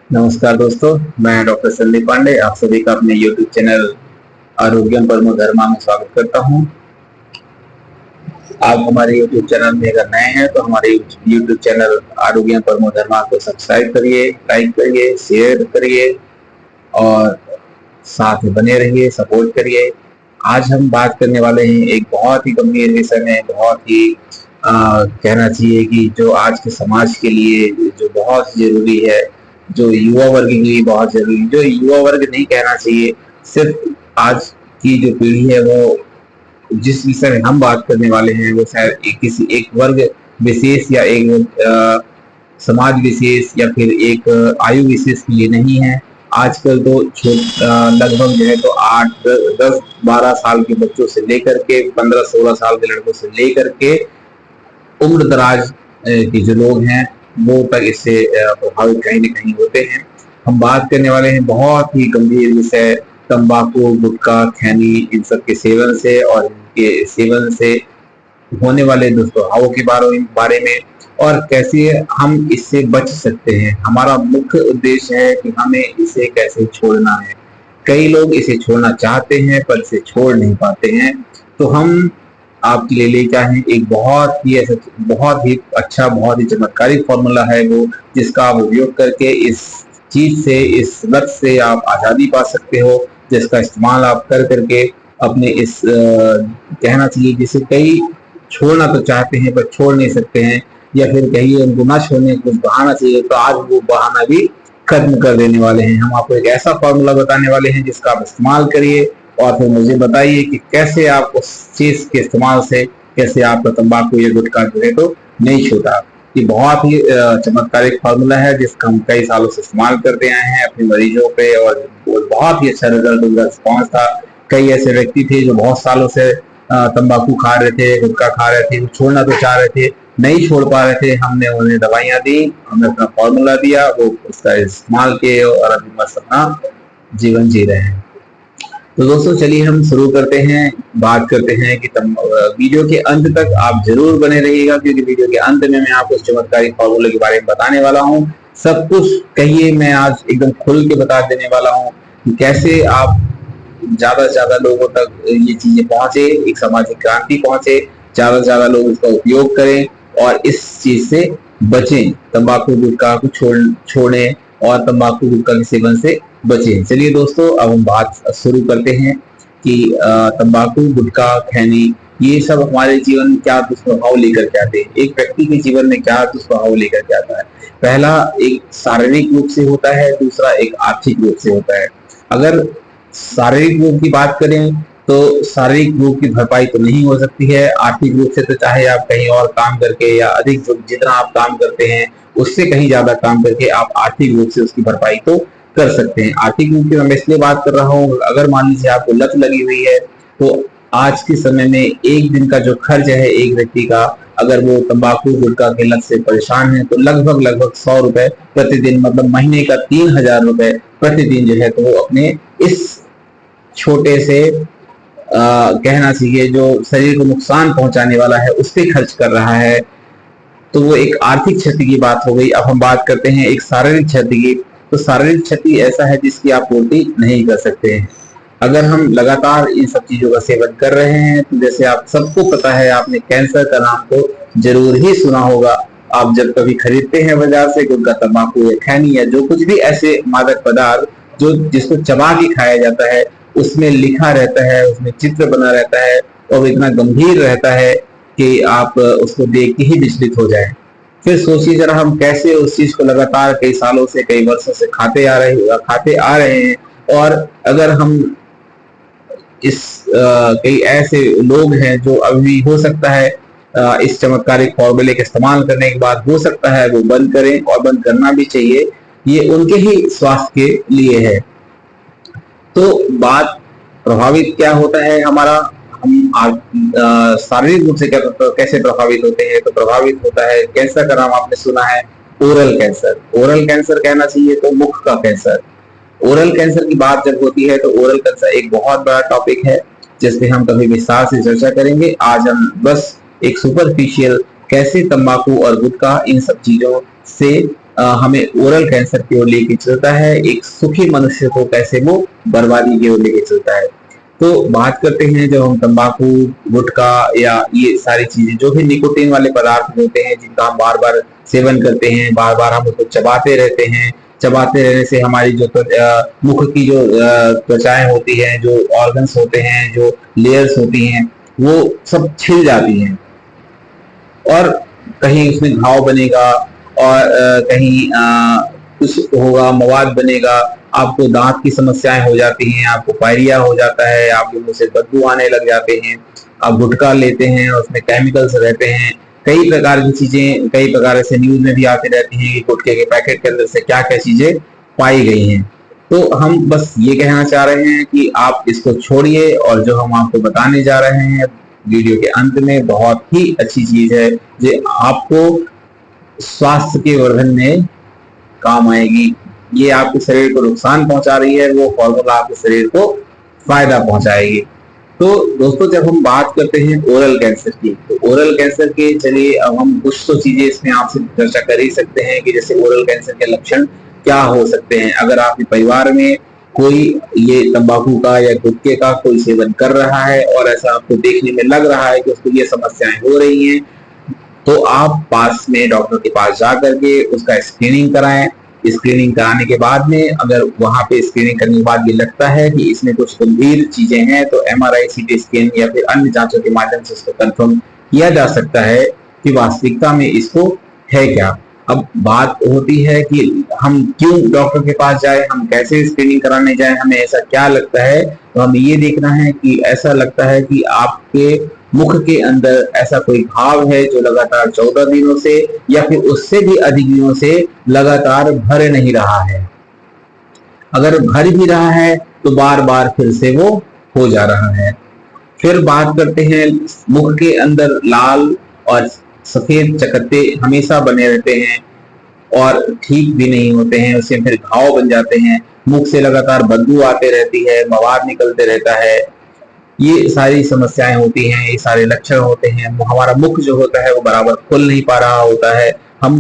नमस्कार दोस्तों, मैं डॉक्टर संदीप पांडे आप सभी का अपने YouTube चैनल आरोग्यम परमो धर्मा में स्वागत करता हूं। आप हमारे YouTube चैनल में अगर नए हैं तो हमारे YouTube चैनल आरोग्यम परमो धर्मा को सब्सक्राइब करिए, लाइक करिए, शेयर करिए और साथ में बने रहिए, सपोर्ट करिए। आज हम बात करने वाले हैं एक बहुत ही गंभीर विषय में, बहुत ही कहना चाहिए कि जो आज के समाज के लिए जो बहुत जरूरी है, जो युवा वर्ग के लिए बहुत जरूरी, जो युवा वर्ग नहीं कहना चाहिए, सिर्फ आज की जो पीढ़ी है वो जिस विषय में हम बात करने वाले हैं वो शायद किसी एक वर्ग विशेष या एक समाज विशेष या फिर एक आयु विशेष के लिए नहीं है। आजकल तो लगभग जो है तो 8 10 12 साल के बच्चों से लेकर के 15 16 साल के लड़कों से लेकर के उम्र दराज के जो लोग हैं वो तक इससे प्रभावित कहीं न कहीं होते हैं। हम बात करने वाले हैं बहुत ही गंभीर विषय तंबाकू, गुटखा, खैनी इन सब के सेवन से और इनके सेवन से होने वाले दुष्प्रभावों के बारे में और कैसे हम इससे बच सकते हैं। हमारा मुख्य उद्देश्य है कि हमें इसे कैसे छोड़ना है। कई लोग इसे छोड़ना चाहते हैं पर इसे छोड़ नहीं पाते हैं। तो हम आपके लिए लेकर आए हैं एक बहुत ही अच्छा, बहुत ही चमत्कारिक फॉर्मूला है वो, जिसका आप उपयोग करके इस चीज से, इस लत से आप आजादी पा सकते हो, जिसका इस्तेमाल आप कर करके अपने इस कहना चाहिए जिसे कई छोड़ना तो चाहते हैं पर छोड़ नहीं सकते हैं, या फिर कहिए उनको ना छोड़ने कुछ बहाना चाहिए तो आज वो बहाना भी खत्म कर देने वाले हैं। हम आपको एक ऐसा फॉर्मूला बताने वाले हैं जिसका आप इस्तेमाल करिए और फिर मुझे बताइए कि कैसे आप उस चीज के इस्तेमाल से कैसे आपका तंबाकू या गुटखा जो है तो नहीं छूटा। ये बहुत ही चमत्कारिक फॉर्मूला है जिसका हम कई सालों से इस्तेमाल करते आए हैं अपने मरीजों पे और बहुत ही अच्छा रिजल्ट उनका रिस्पॉन्स था। कई ऐसे व्यक्ति थे जो बहुत सालों से तंबाकू खा रहे थे, गुटखा खा रहे थे, छोड़ना तो चाह रहे थे, नहीं छोड़ पा रहे थे। हमने उन्हें दवाइयां दी, हमने अपना फॉर्मूला दिया, वो उसका इस्तेमाल किए और अभी मस्त अपना जीवन जी रहे हैं। तो दोस्तों चलिए हम शुरू करते हैं, बात करते हैं कि वीडियो के अंत तक आप जरूर बने रहिएगा क्योंकि वीडियो के अंत में मैं आपको इस चमत्कारिक फॉर्मूले के बारे में बताने वाला हूँ। सब कुछ कहिए मैं आज एकदम खुल के बता देने वाला हूँ कि कैसे आप ज्यादा से ज्यादा लोगों तक ये चीजें पहुंचे, एक सामाजिक क्रांति पहुंचे, ज्यादा से ज्यादा लोग इसका उपयोग करें और इस चीज से बचें, तंबाकू गुटखा को छोड़ें और तंबाकू गुटखा के सेवन से बचें। चलिए दोस्तों अब हम बात शुरू करते हैं कि तंबाकू, गुटखा, खैनी ये सब हमारे जीवन में क्या दुष्प्रभाव लेकर के आते हैं, एक व्यक्ति के जीवन में क्या दुष्प्रभाव लेकर के आता है। पहला एक शारीरिक रूप से होता है, दूसरा एक आर्थिक रूप से होता है। अगर शारीरिक रूप की बात करें तो शारीरिक रूप की भरपाई तो नहीं हो सकती है। आर्थिक रूप से तो चाहे आप कहीं और काम करके या अधिक जितना आप काम करते हैं उससे कहीं ज्यादा काम करके आप आर्थिक रूप से उसकी भरपाई तो कर सकते हैं। आर्थिक रूप की मैं इसलिए बात कर रहा हूँ, अगर मान लीजिए आपको लत लगी हुई है तो आज के समय में एक दिन का जो खर्च है एक व्यक्ति का, अगर वो तंबाकू गुटखा की लत से परेशान है तो लगभग 100 रुपए प्रतिदिन, मतलब महीने का 3000 रुपए प्रतिदिन जो है तो वो अपने इस छोटे से कहना चाहिए जो शरीर को नुकसान पहुंचाने वाला है उस पर खर्च कर रहा है। तो वो एक आर्थिक क्षति की बात हो गई। अब हम बात करते हैं एक शारीरिक क्षति की। तो शारीरिक क्षति ऐसा है जिसकी आप पूर्ति नहीं कर सकते हैं। अगर हम लगातार इन सब चीजों का सेवन कर रहे हैं तो जैसे आप सबको पता है, आपने कैंसर का नाम तो जरूर ही सुना होगा। आप जब कभी खरीदते हैं बाजार से गुटखा, तंबाकू या खैनी या जो कुछ भी ऐसे मादक पदार्थ जो जिसको चबा के खाया जाता है, उसमें लिखा रहता है, उसमें चित्र बना रहता है और वो इतना गंभीर रहता है कि आप उसको देख के ही विचलित हो जाए। फिर सोचिए जरा हम कैसे उस चीज को लगातार कई सालों से, कई वर्षों से खाते आ रहे हैं। और अगर हम कई ऐसे लोग हैं जो अभी हो सकता है इस चमत्कारिक फॉर्मूले का इस्तेमाल करने के बाद हो सकता है वो बंद करें, और बंद करना भी चाहिए, ये उनके ही स्वास्थ्य के लिए है। तो बात प्रभावित क्या होता है हमारा, हम शारीरिक रूप से कैसे प्रभावित होते हैं, तो प्रभावित होता है कैंसर का नाम आपने सुना है, ओरल कैंसर। ओरल कैंसर कहना चाहिए तो मुख का कैंसर। ओरल कैंसर की बात जब होती है तो ओरल कैंसर एक बहुत बड़ा टॉपिक है जिसपे हम कभी विस्तार से चर्चा करेंगे। आज हम बस एक सुपरफिशियल कैसे तंबाकू और गुटखा इन सब चीजों से हमें ओरल कैंसर की ओर लेके चलता है, एक सुखी मनुष्य को कैसे वो बर्बादी की ओर लेके चलता है। तो बात करते हैं, जब हम तंबाकू, गुटखा या ये सारी चीजें जो भी निकोटीन वाले पदार्थ होते हैं जिनका हम बार बार सेवन करते हैं, बार बार हम उसको चबाते रहते हैं, चबाते रहने से हमारी जो मुख की जो त्वचाएं होती हैं, जो ऑर्गन्स होते हैं, जो लेयर्स होती हैं, वो सब छिल जाती हैं और कहीं उसमें घाव बनेगा और कहीं कुछ होगा, मवाद बनेगा, आपको दांत की समस्याएं हो जाती हैं, आपको पायरिया हो जाता है, आपके मुंह से बदबू आने लग जाते हैं। आप गुटखा लेते हैं, उसमें केमिकल्स रहते हैं, कई प्रकार की चीजें, कई प्रकार से न्यूज में भी आती रहती हैं कि गुटखे के पैकेट के अंदर से क्या क्या चीजें पाई गई हैं। तो हम बस ये कहना चाह रहे हैं कि आप इसको छोड़िए, और जो हम आपको बताने जा रहे हैं वीडियो के अंत में, बहुत ही अच्छी चीज है जो आपको स्वास्थ्य के वर्धन में काम आएगी। ये आपके शरीर को नुकसान पहुंचा रही है, वो फॉर्मूला आपके शरीर को फायदा पहुंचाएगी। तो दोस्तों, जब हम बात करते हैं ओरल कैंसर की, तो ओरल कैंसर के, चलिए अब हम कुछ तो चीजें इसमें आपसे चर्चा कर ही सकते हैं कि जैसे ओरल कैंसर के लक्षण क्या हो सकते हैं। अगर आपके परिवार में कोई ये तंबाकू का या गुटखे का कोई सेवन कर रहा है और ऐसा आपको देखने में लग रहा है कि उसको ये समस्याएं हो रही हैं, तो आप पास में डॉक्टर के पास जा करके उसका स्क्रीनिंग कराएं। स्क्रीनिंग कराने के बाद में अगर वहां पे स्क्रीनिंग करने के बाद ये लगता है कि इसमें कुछ गंभीर चीजें हैं, तो एमआरआई, सीटी स्कैन या फिर अन्य जांचों के माध्यम से इसको कंफर्म किया जा सकता है कि वास्तविकता में इसको है क्या। अब बात होती है कि हम क्यों डॉक्टर के पास जाए, हम कैसे स्क्रीनिंग कराने जाए, हमें ऐसा क्या लगता है। तो हमें ये देखना है कि ऐसा लगता है कि आपके मुख के अंदर ऐसा कोई घाव है जो लगातार 14 दिनों से या फिर उससे भी अधिक दिनों से लगातार भर नहीं रहा है। अगर भर भी रहा है तो बार बार फिर से वो हो जा रहा है। फिर बात करते हैं, मुख के अंदर लाल और सफेद चकत्ते हमेशा बने रहते हैं और ठीक भी नहीं होते हैं, उससे फिर घाव बन जाते हैं, मुख से लगातार बदबू आते रहती है, मवाद निकलते रहता है। ये सारी समस्याएं होती हैं, ये सारे लक्षण होते हैं। हमारा मुख जो होता है वो बराबर खुल नहीं पा रहा होता है, हम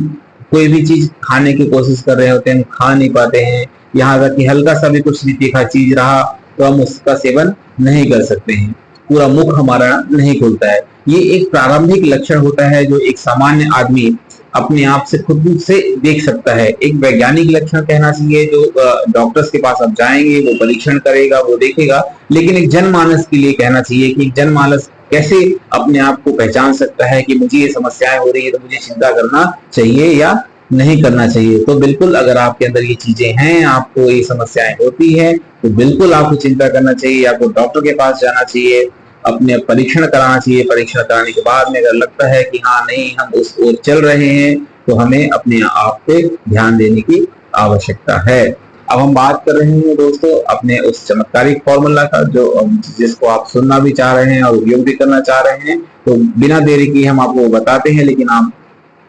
कोई भी चीज खाने की कोशिश कर रहे होते हैं, हम खा नहीं पाते हैं, यहाँ तक कि हल्का सा भी कुछ भी तीखा चीज रहा तो हम उसका सेवन नहीं कर सकते हैं, पूरा मुख हमारा नहीं खुलता है। ये एक प्रारंभिक लक्षण होता है जो एक सामान्य आदमी अपने आप से खुद से देख सकता है। एक वैज्ञानिक लक्षण कहना चाहिए, जो डॉक्टर्स के पास आप जाएंगे, वो परीक्षण करेगा, वो देखेगा। लेकिन एक जनमानस के लिए कहना चाहिए कि जनमानस कैसे अपने आप को पहचान सकता है कि मुझे ये समस्याएं हो रही है, तो मुझे चिंता करना चाहिए या नहीं करना चाहिए। तो बिल्कुल, अगर आपके अंदर ये चीजें हैं, आपको ये समस्याएं होती है, तो बिल्कुल आपको चिंता करना चाहिए, आपको डॉक्टर के पास जाना चाहिए, अपने परीक्षण कराना चाहिए। परीक्षण कराने के बाद में अगर लगता है कि हाँ नहीं, हम उस ओर चल रहे हैं, तो हमें अपने आप पे ध्यान देने की आवश्यकता है। अब हम बात कर रहे हैं दोस्तों अपने उस चमत्कारिक फॉर्मूला का, जो जिसको आप सुनना भी चाह रहे हैं और उपयोग भी करना चाह रहे हैं। तो बिना देरी की हम आपको बताते हैं, लेकिन आप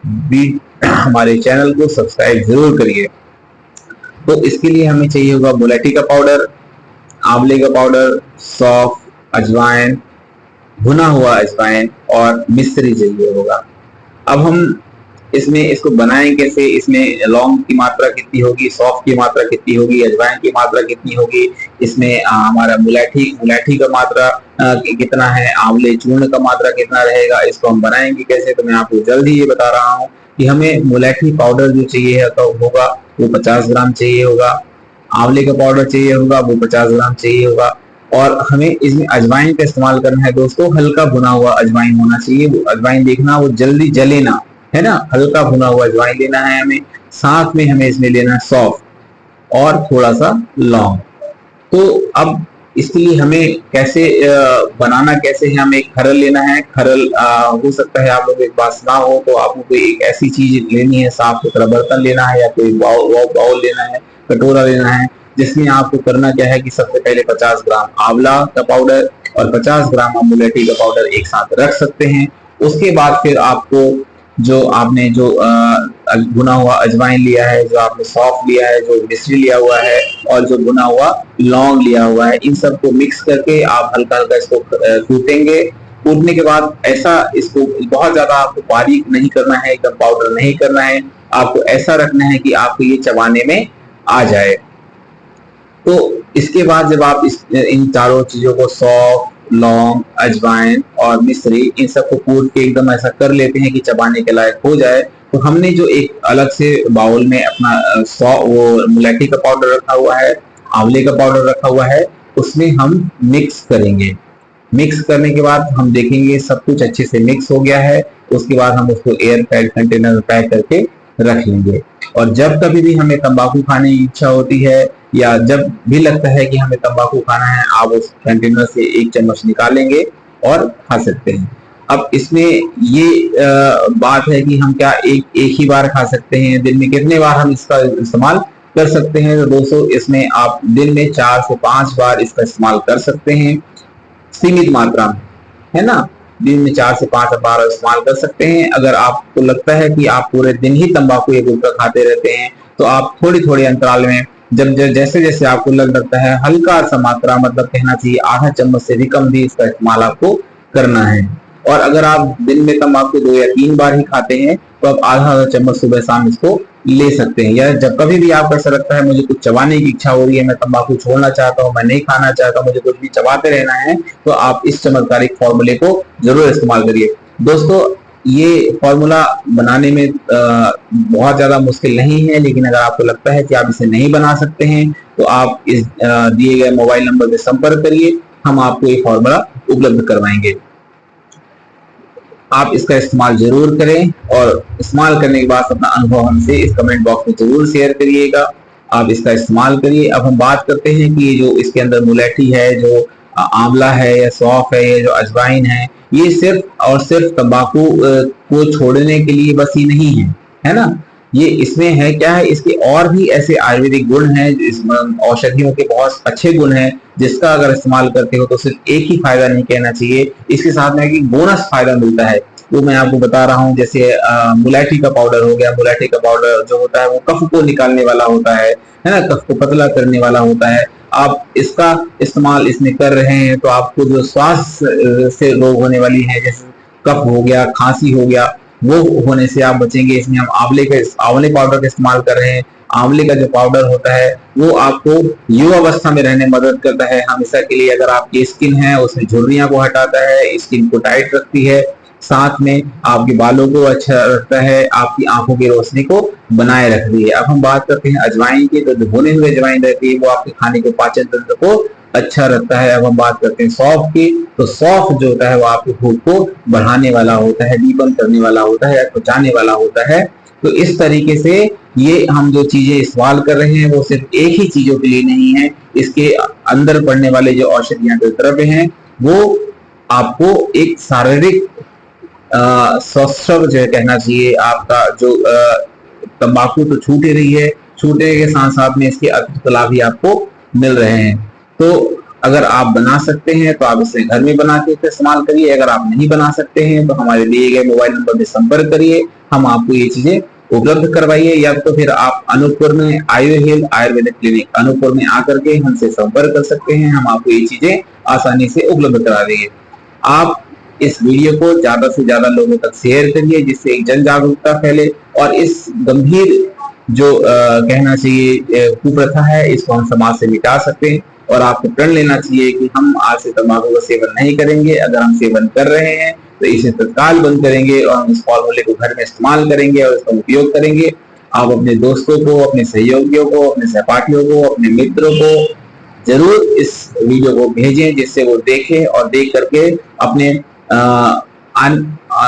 भी हमारे चैनल को सब्सक्राइब जरूर करिए। तो इसके लिए हमें चाहिए होगा मुलेठी का पाउडर, आंवले का पाउडर, सौंफ, अजवाइन, भुना हुआ अजवाइन और मिश्री चाहिए होगा। अब हम इसमें इसको बनाएं कैसे, इसमें लौंग की मात्रा कितनी होगी, सौंफ की मात्रा कितनी होगी, अजवाइन की मात्रा कितनी होगी, इसमें हमारा मुलेठी का मात्रा कितना है, आंवले चूर्ण का मात्रा कितना रहेगा, इसको हम बनाएंगे कैसे। तो मैं आपको जल्द ही ये बता रहा हूँ कि हमें मुलेठी पाउडर जो चाहिए तो होगा वो 50 ग्राम चाहिए होगा, आंवले का पाउडर चाहिए होगा वो 50 ग्राम चाहिए होगा, और हमें इसमें अजवाइन का इस्तेमाल करना है दोस्तों। हल्का भुना हुआ अजवाइन होना चाहिए, वो अजवाइन देखना वो जल्दी जले ना, है ना। हल्का भुना हुआ अजवाइन लेना है हमें। साथ में हमें इसमें लेना है सौंफ और थोड़ा सा लौंग। तो अब इसके लिए हमें कैसे बनाना कैसे है, हमें खरल लेना है। खरल हो सकता है आप लोग एक बात ना हो तो आपको कोई एक ऐसी चीज लेनी है, साफ सुथरा बर्तन लेना है या कोई बाउल लेना है, कटोरा लेना है, जिसमें आपको करना क्या है कि सबसे पहले 50 ग्राम आंवला का पाउडर और 50 ग्राम मुलेठी का पाउडर एक साथ रख सकते हैं। उसके बाद फिर आपको जो आपने जो भुना हुआ अजवाइन लिया है, जो आपने सौंफ लिया है, जो मिश्री लिया हुआ है और जो भुना हुआ लौंग लिया हुआ है, इन सबको मिक्स करके आप हल्का हल्का इसको कूटेंगे। कूटने के बाद ऐसा इसको बहुत ज्यादा आपको बारीक नहीं करना है, एकदम पाउडर नहीं करना है, आपको ऐसा रखना है कि आपको ये चबाने में आ जाए। तो इसके बाद जब आप इन चारों चीजों को, सौंफ, लौंग, अजवाइन और मिश्री, इन सबको कूट के एकदम ऐसा कर लेते हैं कि चबाने के लायक हो जाए, तो हमने जो एक अलग से बाउल में अपना वो मुलैठी का पाउडर रखा हुआ है, आंवले का पाउडर रखा हुआ है, उसमें हम मिक्स करेंगे। मिक्स करने के बाद हम देखेंगे सब कुछ अच्छे से मिक्स हो गया है। उसके बाद हम उसको एयर टाइट कंटेनर में पैक करके रख लेंगे। और जब कभी भी हमें तंबाकू खाने की इच्छा होती है या जब भी लगता है कि हमें तंबाकू खाना है, आप उस कंटेनर से 1 चम्मच निकालेंगे और खा सकते हैं। अब इसमें ये बात है कि हम क्या एक ही बार खा सकते हैं, दिन में कितने बार हम इसका इस्तेमाल कर सकते हैं। तो दोस्तों, इसमें आप दिन में 4 से 5 बार इसका इस्तेमाल कर सकते हैं, सीमित मात्रा में, है ना। दिन में 4 से 5 बार इस्तेमाल कर सकते हैं। अगर आपको लगता है कि आप पूरे दिन ही तंबाकू या गुटखा खाते रहते हैं, तो आप थोड़ी थोड़ी अंतराल में जब जैसे जैसे आपको लगता है, हल्का सा मात्रा, मतलब कहना चाहिए आधा चम्मच से भी कम भी इसका इस्तेमाल आपको करना है। और अगर आप दिन में तंबाकू 2 या 3 बार ही खाते हैं, तो आप आधा चम्मच सुबह शाम इसको ले सकते हैं। या जब कभी भी आपको ऐसा लगता है मुझे कुछ चबाने की इच्छा हो रही है, मैं तंबाकू छोड़ना चाहता हूँ, मैं नहीं खाना चाहता, मुझे कुछ भी चबाते रहना है, तो आप इस चमत्कारिक फॉर्मूले को जरूर इस्तेमाल करिए। दोस्तों, ये फॉर्मूला बनाने में बहुत ज्यादा मुश्किल नहीं है, लेकिन अगर आपको लगता है कि आप इसे नहीं बना सकते हैं, तो आप इस दिए गए मोबाइल नंबर पर संपर्क करिए, हम आपको ये फॉर्मूला उपलब्ध करवाएंगे। आप इसका इस्तेमाल जरूर करें और इस्तेमाल करने के बाद अपना अनुभव हमसे इस कमेंट बॉक्स में जरूर शेयर करिएगा। आप इसका इस्तेमाल करिए। अब हम बात करते हैं कि जो इसके अंदर मुलैठी है, जो आंवला है या सौंफ है या जो अजवाइन है, ये सिर्फ और सिर्फ तंबाकू को छोड़ने के लिए बस ही नहीं है ना। ये इसमें है क्या है, इसके और भी ऐसे आयुर्वेदिक गुण हैं, इसमें औषधियों के बहुत अच्छे गुण हैं, जिसका अगर इस्तेमाल करते हो तो सिर्फ एक ही फायदा नहीं कहना चाहिए, इसके साथ में एक बोनस फायदा मिलता है, वो मैं आपको बता रहा हूँ। जैसे मुलैठी का पाउडर हो गया। मुलैठी का पाउडर जो होता है वो कफ को निकालने वाला होता है ना, कफ को पतला करने वाला होता है। आप इसका इस्तेमाल इसमें कर रहे हैं, तो आपको जो श्वास से रोग होने वाली है, जैसे कफ हो गया, खांसी हो गया, वो होने से आप बचेंगे। इसमें हम आंवले पाउडर का इस्तेमाल कर रहे हैं। आंवले का जो पाउडर होता है वो आपको युवावस्था में रहने में मदद करता है हमेशा के लिए। अगर आपकी स्किन है उसमें झुर्रियां को हटाता है, स्किन को टाइट रखती है, साथ में आपके बालों को अच्छा रखता है, आपकी आंखों की रोशनी को बनाए रखती है। अब हम बात करते हैं अजवाइन की। तो जो भुने हुए अजवाइन रहती है वो आपके खाने के पाचन तंत्र को अच्छा रखता है। अब हम बात करते हैं सौंफ की। तो सौंफ जो होता है वो आपकी भूख को बढ़ाने वाला होता है, डीपन करने वाला होता है या पचाने वाला होता है। तो इस तरीके से ये हम जो चीजें इस्तेमाल कर रहे हैं वो सिर्फ एक ही चीजों के लिए नहीं है, इसके अंदर पड़ने वाले जो औषधियां के द्रव्य हैं वो आपको एक शारीरिक स्वस्थ जो है कहना चाहिए। आपका जो तंबाकू तो छूट ही रही है, छूटने के साथ साथ में इसके अतिरिक्त लाभ भी आपको मिल रहे हैं। तो अगर आप बना सकते हैं तो आप इसे घर में बना के इस्तेमाल करिए। अगर आप नहीं बना सकते हैं तो हमारे दिए गए मोबाइल नंबर पर संपर्क करिए, हम आपको ये चीजें उपलब्ध करवाइए। या तो फिर आप अनूपपुर में आयुर्वेद आयुर्वेदिक क्लिनिक अनूपपुर में आकर के हमसे संपर्क कर सकते हैं, हम आपको ये चीजें आसानी से उपलब्ध करा देंगे। आप इस वीडियो को ज्यादा से ज्यादा लोगों तक शेयर करिए, जिससे एक जन जागरूकता फैले और इस गंभीर जो कहना चाहिए कुप्रथा है, इसको हम समाज से मिटा सकते हैं। और आपको प्रण लेना चाहिए कि हम आज से तंबाकू का सेवन नहीं करेंगे। अगर हम सेवन कर रहे हैं तो इसे तत्काल बंद करेंगे और हम इस फॉर्मूले को घर में इस्तेमाल करेंगे और इसका उपयोग करेंगे। आप अपने दोस्तों को, अपने सहयोगियों को, अपने सहपाठियों को, अपने मित्रों को जरूर इस वीडियो को भेजें, जिससे वो देखें और देख करके अपने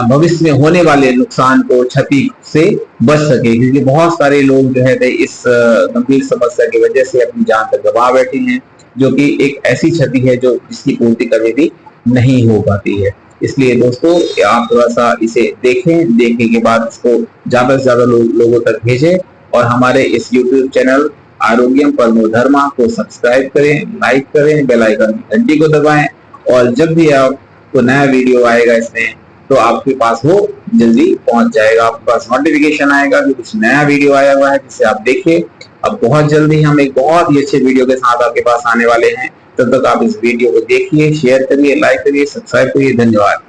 भविष्य में होने वाले नुकसान को, क्षति से बच सके। क्योंकि बहुत सारे लोग जो है इस गंभीर समस्या की वजह से अपनी जान तक गंवा बैठे हैं, जो कि एक ऐसी क्षति है जो जिसकी पूर्ति कभी भी नहीं हो पाती है। इसलिए दोस्तों, आप थोड़ा सा इसे देखें, देखने के बाद इसको ज्यादा से ज्यादा लोगों तक भेजें और हमारे इस YouTube चैनल आरोग्यम परमो धर्मा को सब्सक्राइब करें, लाइक करें, बेल आइकन की घंटी को दबाएं और जब भी आपको नया वीडियो आएगा इसमें तो आपके पास वो जल्दी पहुंच जाएगा। आपके पास नोटिफिकेशन आएगा कि कुछ नया वीडियो आया हुआ है, जिसे आप देखिए। अब बहुत जल्दी हम एक बहुत ही अच्छे वीडियो के साथ आपके पास आने वाले हैं। तब तक आप इस वीडियो को देखिए, शेयर करिए, लाइक करिए, सब्सक्राइब करिए। धन्यवाद।